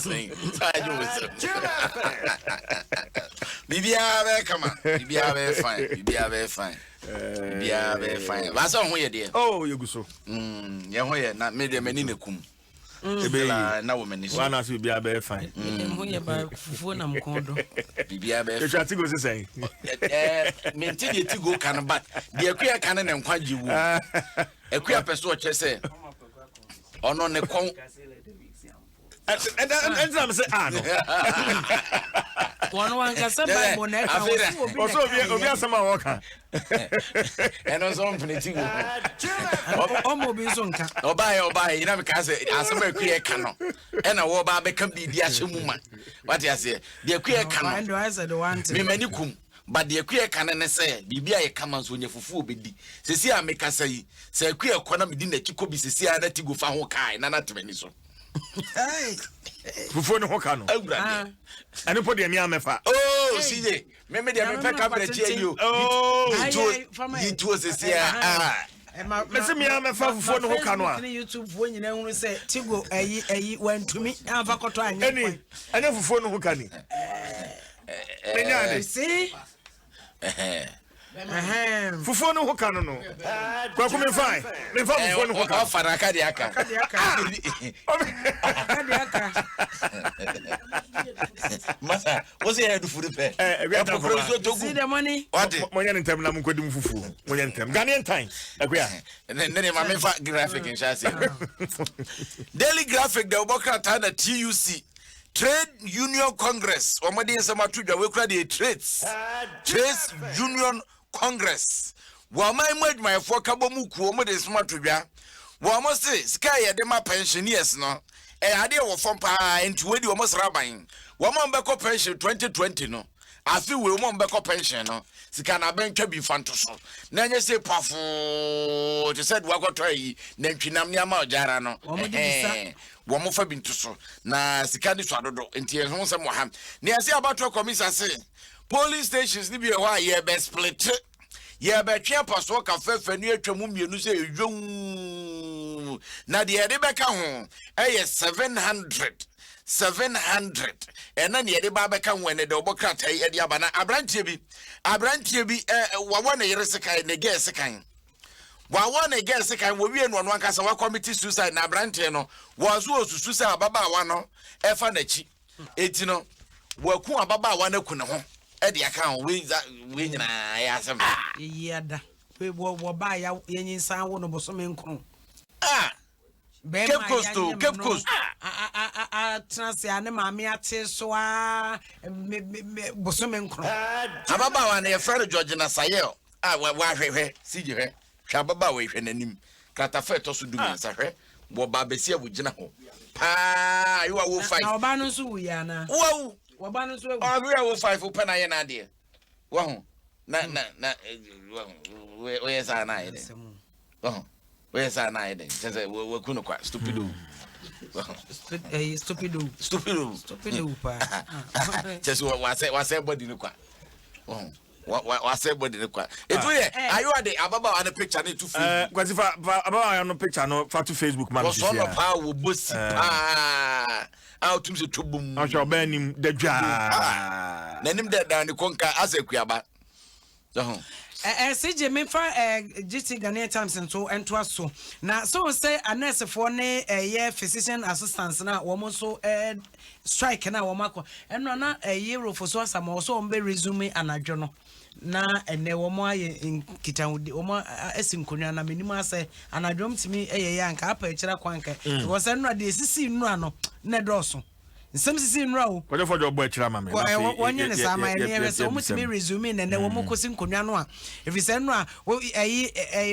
saying. Bibia come on. Bibia fine. Bibia fine. Bibia fine. What's on here, dear? Oh, you go so. Yahoya, not made a many kum. Now woman is one as you be a fine. Phone I'm called. Bibia the traffic was the same. Maintain it to go cannon back. The queer cannon and quite you. A queer person, say. On the con. And I'm saying, one can say, also, we are some walker. And also, I'm going to or buy, you know, because I some queer cannon. And a war barber can be the actual woman. What I say, the queer cannon. I said, the one to many cum. But the queer cannon say, Bibia comes when you for full biddy. See, I make us say, queer corner within the Chico be see, I let you go for Hokai, and not to many so. Before the Hokano. I don't put the Miamefa. Oh, see, maybe they may pack up and tell you. Oh, it was a year. Let's me, I'm a fan for the Hokano. YouTube when you know, say, Tigo, went to me, have a cotton. I never phone Hokani. See? Fufonu Hokano no. Kwa kume fine. Me fa fufonu Hokano. Ofara kadiaka. Masa, what's your head for the pay? See the money? What? Monya ntem na munkwedi mfufu. Monya ntem. Ghanaian time. Akwa. And then my graphic in Chassis. Daily graphic the Obokra na TUC. Trade Union Congress. Omadi Samatuja we call the trades. Trades Union Congress. Wama image my fokabo muku omode Samatuja. Wama say sky ya dema pensioners no. Ade wo fom pa into we di almost rabain. Wama mbeko pension 2020 no. Afi we mo mbeko pension no. Sika na benka bi fantoso. Na nye say pafo to said wakoto yi na ntwinam ni ama ojara no. Womo fa bintu so na sika ni so adodo enti ehun se moham ne ase abato commission say police stations ni bi e wa ye be split ye be twa paso ka fefe ni atwamu mienu se edwum na de ye de beka ho eye 700 ena ne ye de ba beka ho ne de obokrata ye de abana abrantie bi wawa ne yere sekai ne ge sekai wawa na guess kan wo wie no no ankasa wa committee suicide na brante no wo so osusu se ababa wa no efa na chi eti no wa ku ababa wa na ku ne ho e de aka we nyina ya asem yeda we wo ba ya yenyinsan wo no boso menkron Cape Coast transi ane mami ate so boso menkron ababa wa na ye friend George na Sayel wa hwehwe sije hwe Shababa we hwenanim kratafa to so du mensa hwe bo ba besia wo gina ho pa you are wo 5 na oba no so wu ya na wo oba no so wu wo 5 opa na ye na de wo ho na we yesa na ye de wo we yesa na ye de sense we kuno kwa stupido stupido pa just wa say body no kwa wo What say body the kwa etu ye ayo ade ababa wa na picture na to Facebook kwasi fa ababa wa no picture no fa to Facebook man so no pa wo bosi tum se tobum acho ba nim dadwa na nim da ne konka asekuaba CJ me fa GT Ghanaian Times nto ento aso na so say nurse for ne ye physician assistants na wo mo so strike na wo makọ eno na euro for so asama so mbe resume anadwo no na ene wo mo aye nkitawudi wo mo asinkonwa na menim ase anadwo mtimi eye anka apa ekira kwanka because eno de sisi nura no na doso nsem sisi nura o ko defo jo bo ekira ma me wonye ne sama ene yese wo mtimi resume na ne wo mo kosi nkonwa no a if say no a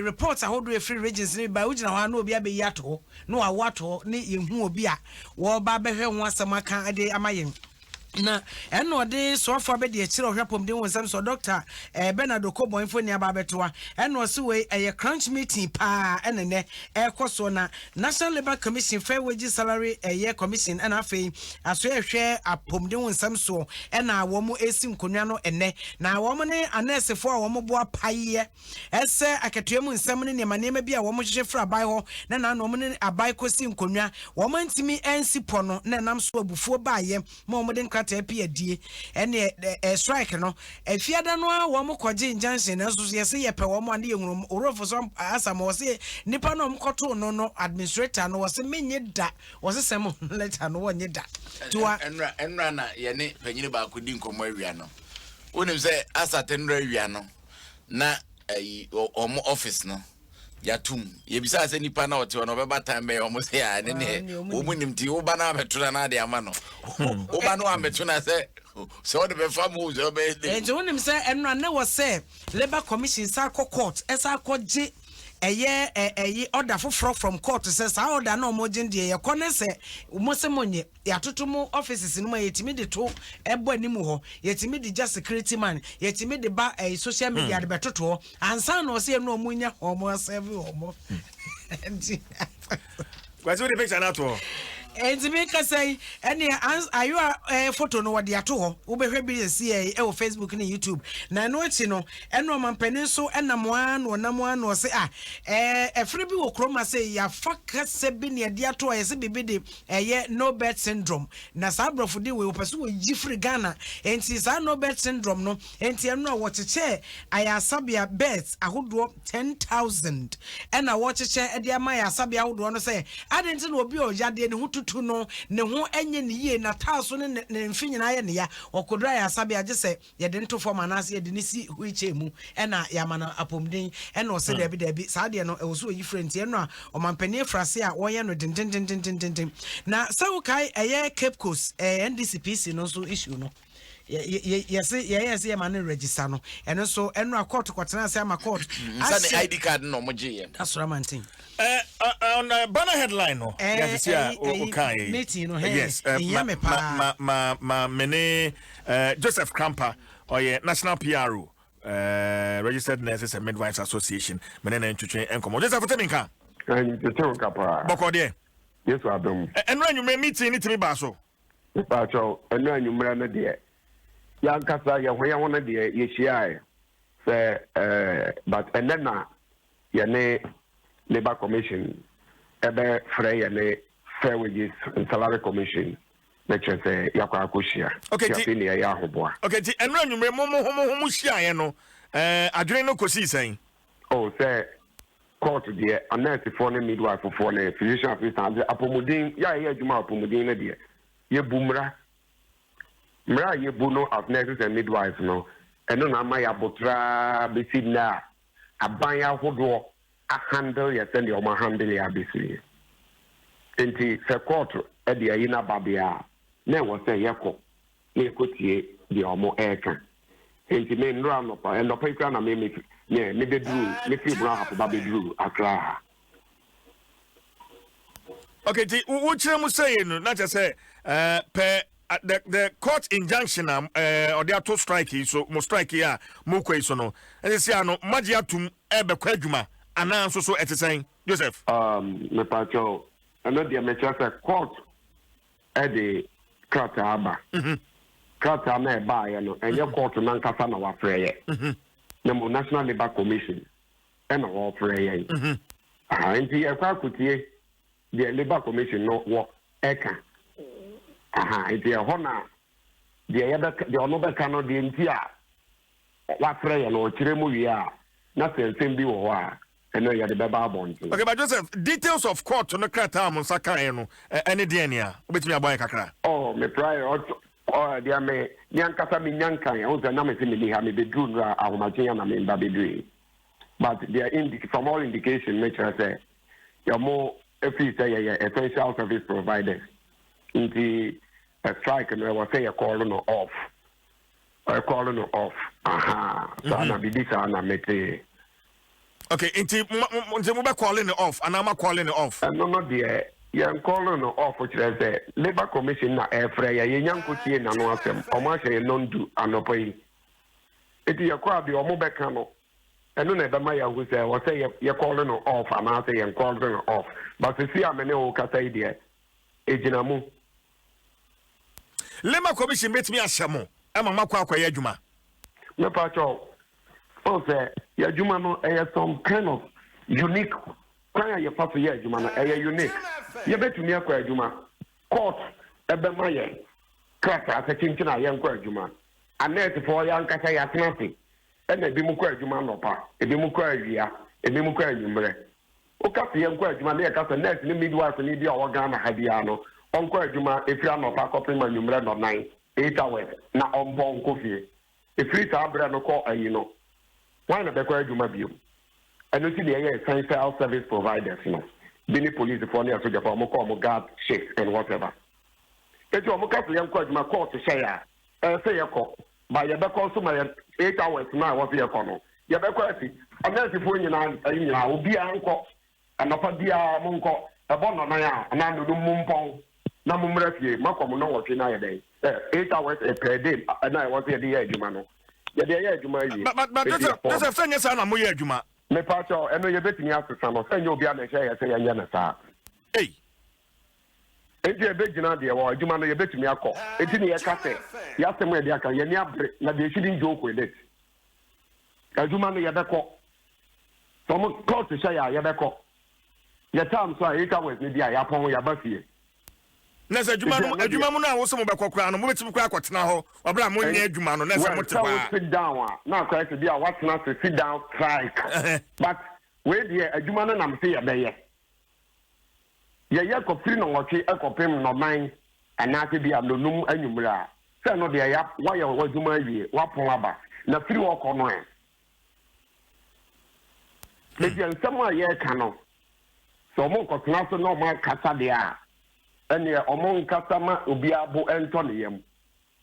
report ahodo free regions ni ba ugina ho na obi abeyi ato no awato ne yehu obi a wo ba behwe ho asama kan ade amayen na eno de so afa be de akire ohwapom de wonsam so doctor Bernard Okobo info ni aba betoa eno so we crunch meeting pa enene ekoso na National Labour Commission Fair Wage Salary commission ena afei aso ehwe apom de wonsam so ena wo mu esi nkonwa no ene na wo mu ne anesefo a wo mu bo apaye ese akatuemu nsam ne nema bi a wo mu hwehwe fra abai ho na no mu ne abai kosi nkonwa wo mu ntimi ensi pono na nam so abufuo baaye ma wo mu de tepi adie ene strike no efiada no a wo mkoje injunction na so yese yepe wo mo ande yengrum orofo so asam wo se nipa no mkoto no administrator no wo se menye da wo se sem letter no wonye da tuwa enra na ye ne panyini ba ko di nkomo awia no wonim se asate nra awia no na omo office no yatum yebisa se nipa na ote no beba time omo se ya ne omunim ti oba na ametuna na de ama no oba no ametuna se o de be famu zo be nje wonim se enra na wo se Labour Commission sa court esa koje eye order from court says how order no mo gin de ye kone se mo se monye yatotomo offices no ma yetimi de to ebo animu ho yetimi de just security man yetimi de ba social media de betoto ansa no se no mo nya homo serve homo What's the picture na to enti me ka say any ayo photo no wode ato ho wo behwe bi see e wo Facebook na YouTube na no echi no eno mampanin so enamo ano se efre bi wo kroma say ya faka se bi ne de ato ye se bibi de no birth syndrome na sa brofo de we opese wo gifri Ghana enti sa no birth syndrome no enti eno wo cheche aya sabia births ahodo 10,000 ena wo cheche e de ama ya sabia ahodo no say adenti na obi o yade ne hutu no ne ho enye ne ye na taaso ne mfinyina ye ne ya okodra ya sabe age se ye de nto form anase ye de ne si huiche mu ena ya mana apomden ena o se de bi saa de no e wo so yi friend ye no a o mampani frase a wo ye no den na sawo kai eye Cape Coast NDCPC no so issue no yes man register no eno so eno court kwatena say am court say ID card no mo je that's romantic on banner headline no yes okay meeting no yes ma mene Joseph Krampa or National PRO Registered Nurses and Midwives Association mene na ntwetwe enkomo Joseph Teminka ntwetwe kapa boko de yes Adom eno anwume meeting ni timi ba so pa cho eno anwumra na de ya nkasa ya hwe de ye hia say but enena ye ne Labour Commission ebe frey ye ne Fair Wages and Salary Commission which is yakwa akoshia okay ti ya hoboa okay ti eno anwumre mo hia ye no adwene no kosi sen oh say court de anesi for ne midwife for ne physician assistant apomodin ya adwuma apomodin na de ye bumra mra ye buno as nurses and midwives no eno na ma ya botra besi na aban ya hodo a handle ya send your handle ya besi enti se court e de yi na babia na wo se yeko na ekotie de omo eka enti me nra no pa endo pa ikra na me ne bedru ne fi bra ha ba bedru akra okay ti wo kire mu say no na say per the court injunction or the auto strike so mo strike ya mo kwai so no e say ano magia tum e be kwa adwuma ana so etesen Joseph me pa cho ana dia me cha court e de kata aba kata na e ba ya no enye court na nkasa na wa frɛ ye na mo National Labour Commission e na wa frɛ ye nti e kwa kutie the Labour Commission no wo eka iti hona the ono beka no de nti a wa frɛ ye no kire mu wi a na sensem bi wo a eno ye de beba abon. Okay, but Joseph, details of court no krata am saka no any de ania obetimi aboy kakra. Oh, me prior or dia me nyankasa me nyankan ya onza na me se me ha me bedru na ahomachen na me mba bedru. But there from all indication nature say your more if you say essential service providers in the strike and was say a calling off. So na bidisa na mete. Okay, inti mo be calling it off and I'm calling it off. No, dear. yan call no off for the Labor Commission na Freya, young Kuti and Anwasem, or Marshall non do anopoy. It is a crowd, the Omobecano. And no never Maya who say, or say you're calling off, and I say and calling off. But to see a man who can say, dear, Ejinamu. Labor Commission makes me a shamo. I'm a Makwa Yajuma. No patrol. Oh, say, Yajumano, some kind of unique. Kwanya ye fa so ye adwuma na eye unique ye betumi akwa adwuma court ebe maye krata asekinti na ye nkwa adwuma anet for ya nkasa ya tenase ena bi mu kwa adwuma nopa ebi mu kwa awia ebi mu kwa anwumre o ka ye nkwa adwuma na ye ka so net ni midwife ni bi a wo Ghana ha bia no onkwa adwuma efiri anopa kopin anwumre no 9 8 hours na ombo nkofie efiri ta abra no ko ayi no wan na be kwa adwuma bio. And you see the essential service providers, many police for near to the former guard, shifts, and whatever. It's your Mokasi and quite my court to share. Say a call by your back also my 8 hours now was the economy. Your back, and that's if when you will be uncle and a Padia Munko, a Bonamaya, and I do Mumpong, Namumrefi, Makom, no working day. 8 hours per day, and I was the edge, Mano. But that's a friend, yes, I'm a Muyajuma. Me pacho eno ye betimi asesa say you bia na share say anya na sa eh enti e begina de wo adwuma no ye betimi akọ enti ne ye ka se ya sem e de aka ye ni abre na de shiri njoku e det adwuma no ye bekọ so mo court share ya ye bekọ ye tam so a 8 hours ni dia ya pon ya ba fie nese adwuma mu na wo so mo bekọ kra no mo betimi kra akọtena ho obra mo nya adwuma no nese mo te ba sit down na kwa se bia what na to sit down strike but we dey adwuma no na mse ya beye ye ko free no ngochi ekopem no man anase bia no num anwumra se no de ya wa ye adwuma awie wa pon aba na free wo ko no e dey nsem a ye ka no so mo ko tena so no ma kasa de a ene omon kasama obi abo ento ne yam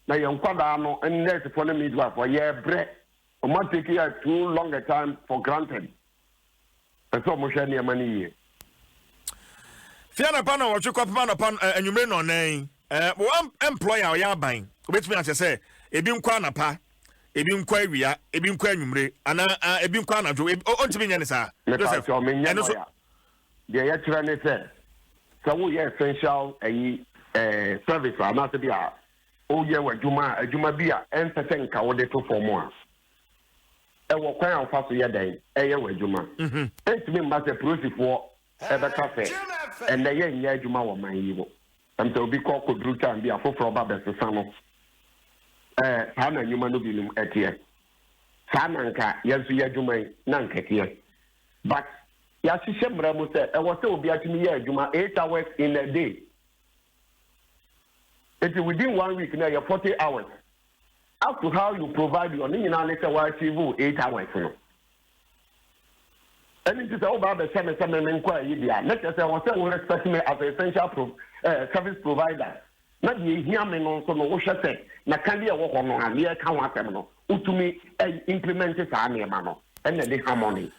na ye nkwada no nurse for the midwife for ye bre o ma take you too long a time for granted so mo hwe ne mani ye fiana pa na wo chukwa pa na pa anwumre no nan wo employer ya ban obetumi ase say ebi nkwa na pa ebi nkwa awia ebi nkwa anwumre ana ebi nkwa na jo ontimi nya ne sa Joseph de ye kire ne say so we essential service ana se bia o ye adwuma bia ense nka wo de to form a e wo kwan afa so ye dan e ye adwuma entimi mba se prosifo e be ka fe en na ye nya adwuma wo man yi wo am so bi ko dru tan bia foforo ba be sesa no ha na adwuma no bi nim etie sa na nka ye so ye adwuma na nka tie but ya shishe mra mo se e wo se obi atimi ye adwuma 8 hours in a day. It is within 1 week now you're 40 hours. Up to how you provide your later while achieve 8 hours. And it is all about the same inquiry. Let us say, we respect me as an essential service provider. Not the hear me no so no what say. Na can be a work on and near can want them no. Utumi implement it on no. And the harmony.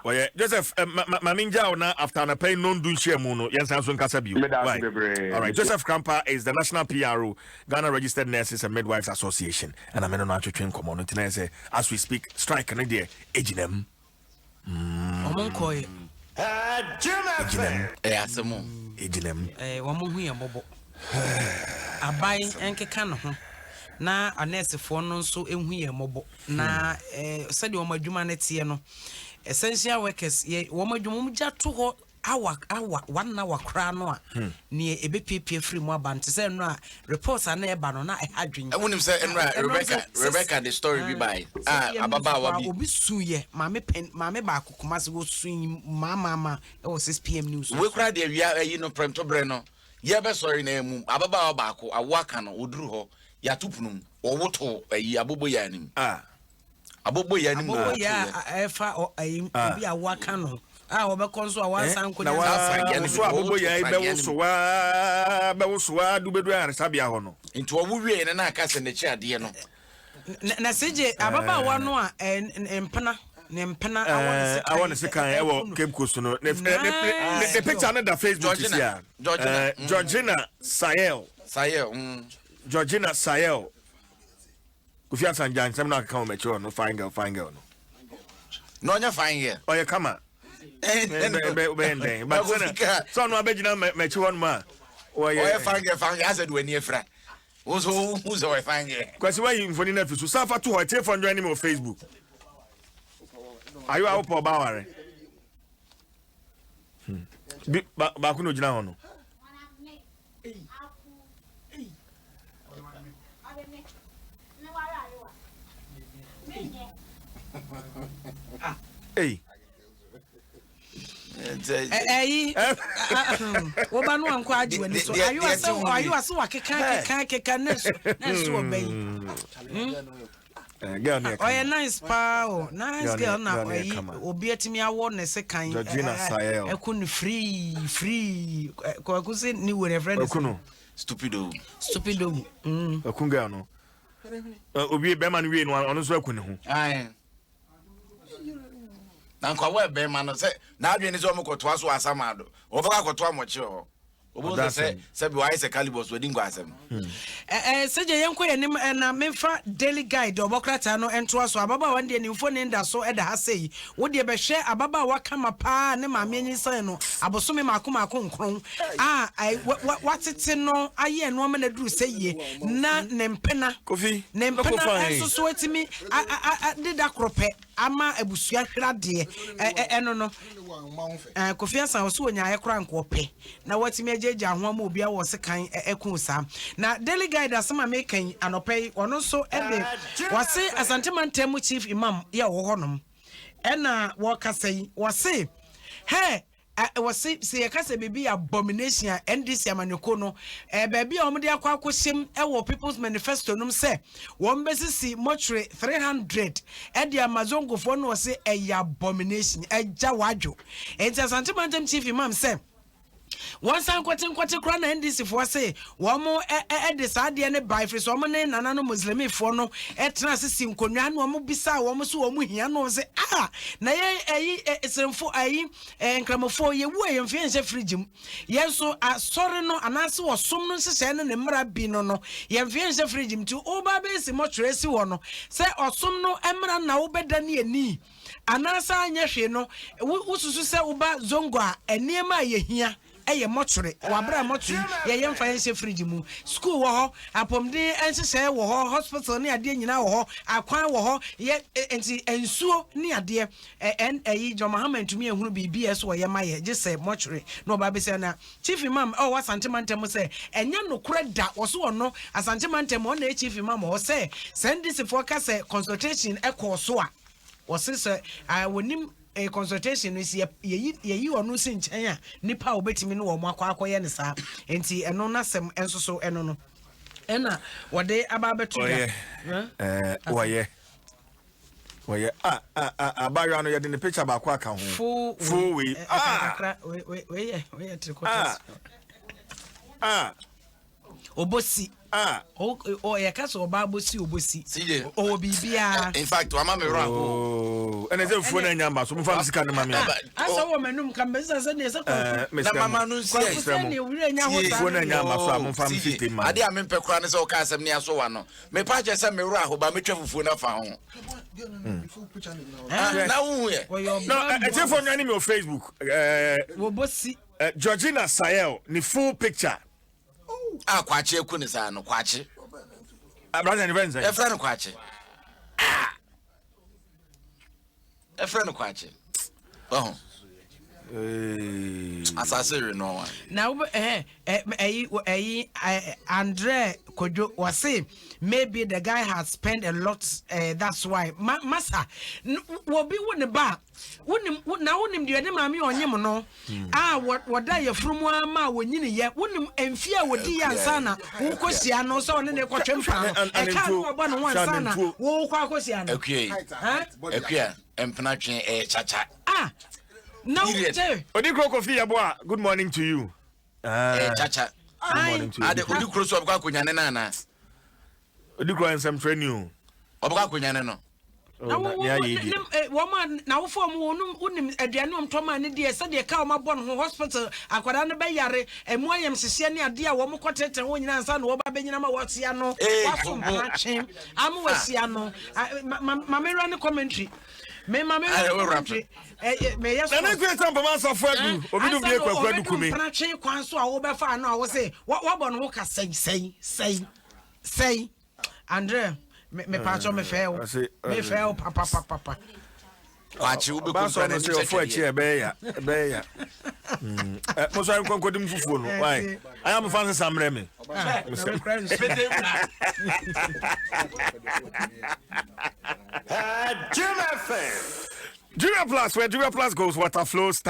Oh yeah, Joseph, Maminja na after na pay non dun share mu no yensan so nkasa bi. All right, Joseph Krampa is the National PRO, Ghana Registered Nurses and Midwives Association. And I'm no atwetwen komo no tena say as we speak strike na dey ejinem. Omonkoy. Ejinem. Asemo. Ejinem. Womo hu yebobo. Abai enkeka no ho. Na anesefo no nso ehu yemobo. Na sade wo madwuma na tie no. Essential workers ye wo madwuma gya to ho awa 1 hour kra no a ne ebepepie free mu abante say no a reports na eba no na adwen wonim say Rebecca the story be by ababa wa bi obi suye mame ba kokoma se wo sun mama e wo 6 pm news we kra de awia yi no premto bre no ye be sorry na emu ababa wa ba ko awaka no oduru ho ya tupunum owoto ayi abobo ya nim abobo ya nim abobo ya efa ayi bi awaka no obekonso awansan ko na so abobo ya be wo so wa du bedu ya sabia ho no nti wo wie na aka se ne chi ade no na seje ababa wa no a empana Nempena I want to say kind of Cape Coast no. The picture on the Facebook is here. Georgina Sayel. Georgina Sayel. If you have some giants, I'm not coming mature. No fine girl, no. No, you're fine here. Oh, you come on. But so no, I bet you know mature one man. Oh, yeah, fine. I said when you're friend. Who's our fine here? Because why you for the nephew? So suffer to her telephone joining me on Facebook. Are you out for Bauer? Bakuno Jano. Hey. Woman one quad when so are you so can next Girl, oh, a nice pal, nice girl now. Obi atimi awon se kan. Georgina Sayel. Ekun free. Ko akusi ni we reference. Ekuno. Stupido. Ekun girl no. Obi be man we no ono so ekun ho. Aye. Na kwa we be man no se na adwene se omokoto aso asamado. Ofa akoto amoche ho. Obo se bi why se calibus we dingo asem. Seje yenko yenim na memfa daily guide obokrata no ento aso ababa wande ni mfo ne nda so eda ha sei wo de be hwe ababa waka mapa ne ma menyi san no abosome makoma konkron watete no aye no ma na duru seye na ne mpena Kofi ne mpena enso so atimi dida krope ama abusua hwrade eno no Kofi asan so onya ayekra nkope na watimi ajeje ahoama obi a wo se kan ekun sa na daily guide asema mekan anopei ono so ede wase Asantemantem chief imam ya wo honom ena wo kasai wase wase se yakase bibi abomination NDC amanyoko no baabi a omde akwakohyem wo people's manifesto num se wo mbesisi mortuary 300 ede amazongofo no wase abomination eja wadwo enti Asantemantem chief imam se once and quoting crown NDC for say, one more decided ne by free so many nano Muslim for no transit Konan, one bisa, almost one here no say, na it's for and cramophone ye way and fiance frigim. Yes, so sorry no, and answer was some no send and marabino no, ye fiance frigim to Obabes much racy one. Say or some no emerald now better than ye. Anasa nyehwe no wususu se uba zongo a eniema ye hia eye mochre wabra mochre ye yemfa yense fridge mu school wo ho apomde ensese wo ho hospital ne ade nyina wo ho akwan wo ho ye enti ensuo ne ade John Muhammad tumi ehunu BBS wo ye maye je se mochre no ba be se na chief imam Asantemantem se enya no kura da wo so no Asantemantem on na chief imam wo se send this for ka se consultation so a was when a consultation is ye onu sin chen nipa obetimi no wo akwakoye ne sa enti eno na sem enso so eno no ena wode aba betu woye abayo no yede ne picture ba kwa aka ho full we tricot obosi ya kaso oba bosi o bibia in fact wa ma me ran ene ze fu na nyamba so mfa sika na ma me asa wo menum kan beza se ne se ko na mama no si ne wure nya ho fu na nyamba so mfa system ma ade a me pekura ne se o ka asem ne aso wa no me pa je se me ru aho ba me twa fufu na fa ho na wu ye no e for nyani me on Facebook wo bosi Georgina Sayel ni full picture kwache ekuni sa no kwache brother events e friend kwache e friend kwache asase no one now Andre Kojo was say maybe the guy has spent a lot that's why massa will be one ba wouldn't now wouldn't do any mammy on him no what die from one ma when you yet wouldn't and fear would be ansana who cosiano so on the quatrain and can't one sana who quacosiano okay and penatrin chacha no Odikro Kofi Yabwa, good morning to you. Chacha. Good morning to you. Ade Odikro so abwa kunyane na na. Odikro Nsem Newspaper. Abwa kunyane no. na woman na wo form wonim aduane omtoma ne de se de ka wo mabon ho hospital akwada ne be yare emu ayem hyehyɛ ne ade a wo mkotete ho nyina nsa na wo ba benyina ma wotia no waso mpatwe am wasia no mamera ne commentary me commentary me yes na ku example man so for adu obi do bi kwakwa du kumi mpatwe kwan so a wo be fa na wo se wo bon ho ka sei Andre me pacho me fail papa Wachi ube kumpa na se ofo achi ebe ya mo so an konko dim fufuo no why I am fan samre me Juma Plus, where Juma Plus goes, water flows.